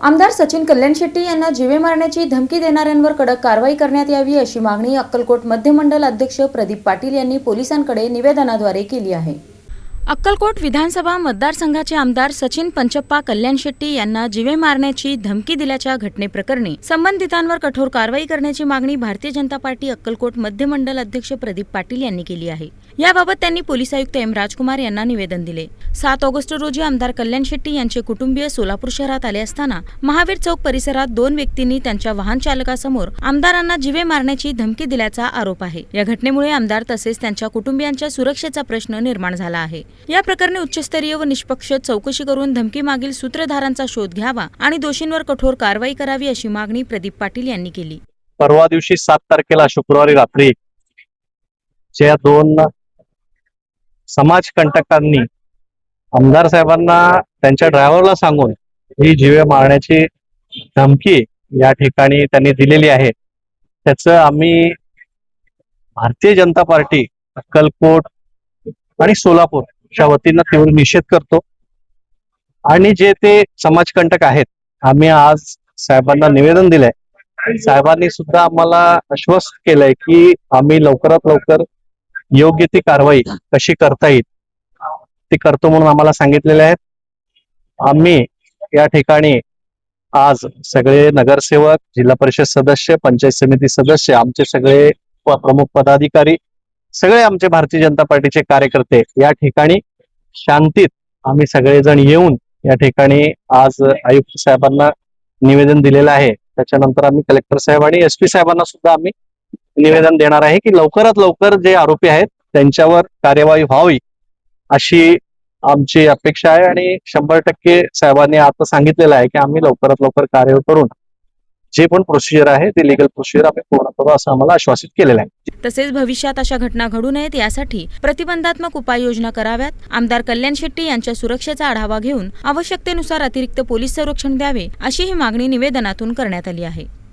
आमदार सचिन कल्याण शेट्टी यांना जीवे मारण्याची धमकी देणाऱ्यांवर कडक कारवाई करण्यात यावी अशी मागणी अक्कलकोट मध्य मंडल अध्यक्ष प्रदीप पाटील यांनी पोलिसांकडे निवेदनाद्वारे केली आहे। अक्कलकोट विधानसभा मतदारसंघाचे आमदार सचिन पंचप्पा कल्याण शेट्टी यांना जीवे मारण्याची धमकी दिल्याच्या घटनेप्रकरणी संबंधितांवर कठोर कारवाई करण्याची मागणी भारतीय जनता पार्टी अक्कलकोट मध्य मंडल अध्यक्ष प्रदीप पाटील यांनी केली आहे। याबाबत त्यांनी पोलीस आयुक्त एम राजकुमार यांना निवेदन दिले। 7 ऑगस्ट रोजी आमदार कल्याण शेट्टी यांचे कुटुंबीय सोलापूर शहरात आले असताना महावीर चौक परिसरात 2 व्यक्तींनी त्यांच्या वाहन चालकासमोर आमदारांना जीवे मारण्याची धमकी दिल्याचा आरोप आहे। या घटनेमुळे आमदार तसेच त्यांच्या कुटुंबियांच्या सुरक्षेचा प्रश्न निर्माण झाला आहे। या प्रकरणी उच्चस्तरीय व निष्पक्ष चौकशी करून धमकी मागील सूत्रधारांचा शोध घ्यावा आणि दोषींवर कठोर कारवाई करावी अशी मागणी प्रदीप पाटील यांनी केली। परवा दिवशी 7 तारखेला शुक्रवारी रात्री ज्या 2 समाजकंटकांनी आमदार साहेबांना त्यांच्या ड्रायव्हरला सांगून ही जीवे मारण्याची धमकी या ठिकाणी त्यांनी दिलेली आहे, त्याचं आम्ही भारतीय जनता पार्टी अक्कलकोट आणि सोलापूर च्या वतीनं तीव्र निषेध करतो। आणि जे ते समाजकंटक आहेत, आम्ही आज साहेबांना निवेदन दिलंय। साहेबांनी सुद्धा आम्हाला आश्वस्त केलंय की आम्ही लवकरात लवकर योग्य ती कारवाई कशी करता येईल ती करतो म्हणून आम्हाला सांगितलेले आहेत। आम्ही या ठिकाणी आज सगळे नगरसेवक, जिल्हा परिषद सदस्य, पंचायत समिती सदस्य, आमचे सगळे प्रमुख पदाधिकारी, सगळे आमचे भारतीय जनता पार्टीचे कार्यकर्ते या ठिकाणी शांतीत आम्ही सगळेजण येऊन या ठिकाणी आज आयुक्त साहेबांना निवेदन दिलेलं आहे। त्याच्यानंतर आम्ही कलेक्टर साहेब आणि एसपी साहेबांना सुद्धा आम्ही निवेदन देणार आहे की लवकरात लवकर जे आरोपी आहेत त्यांच्यावर कार्यवाही व्हावी अशी आमची अपेक्षा आहे। आणि 100% साहेबांनी आता सांगितलेलं आहे की आम्ही लवकरात लवकर कार्य करून जे पण प्रोसिजर आहे ते लीगल प्रोसिजर आम्ही पूर्ण करू असं आम्हाला आश्वासित केलेलं आहे। तसेच भविष्यात अशा घटना घडू नयेत यासाठी प्रतिबंधात्मक उपाययोजना कराव्यात। आमदार कल्याण शेट्टी यांच्या सुरक्षेचा आढावा घेऊन आवश्यकतेनुसार अतिरिक्त पोलीस संरक्षण द्यावे अशी ही मागणी निवेदनातून करण्यात आली आहे।